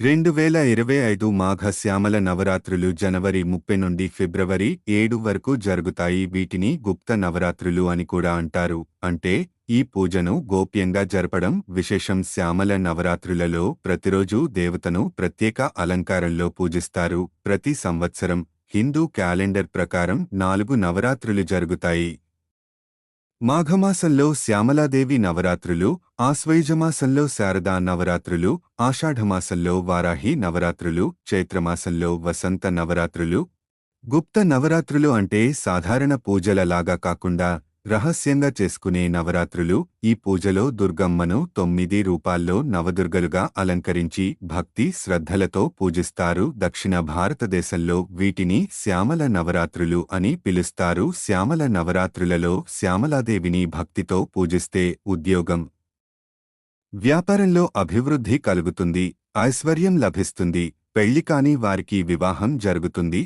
2025 మాఘ శ్యామల నవరాత్రులు జనవరి 30 నుండి ఫిబ్రవరి 7 వరకు జరుగుతాయి. వీటిని గుప్త నవరాత్రులు అని కూడా అంటారు. అంటే ఈ పూజను గోప్యంగా జరపడం విశేషం. శ్యామల నవరాత్రులలో ప్రతిరోజు దేవతను ప్రత్యేక అలంకారంలో పూజిస్తారు. ప్రతి సంవత్సరం హిందూ క్యాలెండర్ ప్రకారం 4 నవరాత్రులు జరుగుతాయి. మాఘమాసంలో శ్యామలాదేవి నవరాత్రులు, ఆశ్వయుజమాసంలో శారదా నవరాత్రులు, ఆషాఢమాసంలో వారాహి నవరాత్రులు, చైత్రమాసంలో వసంత నవరాత్రులు. గుప్త నవరాత్రులు అంటే సాధారణ పూజల లాగా కాకుండా రహస్యంగా చేసుకునే నవరాత్రులు. ఈ పూజలో దుర్గమ్మను 9 రూపాల్లో నవదుర్గలుగా అలంకరించి భక్తి శ్రద్ధలతో పూజిస్తారు. దక్షిణ భారతదేశంలో వీటిని శ్యామల నవరాత్రులు అని పిలుస్తారు. శ్యామల నవరాత్రులలో శ్యామలాదేవిని భక్తితో పూజిస్తే ఉద్యోగం, వ్యాపారంలో అభివృద్ధి కలుగుతుంది, ఐశ్వర్యం లభిస్తుంది, పెళ్లి కాని వారికి వివాహం జరుగుతుంది.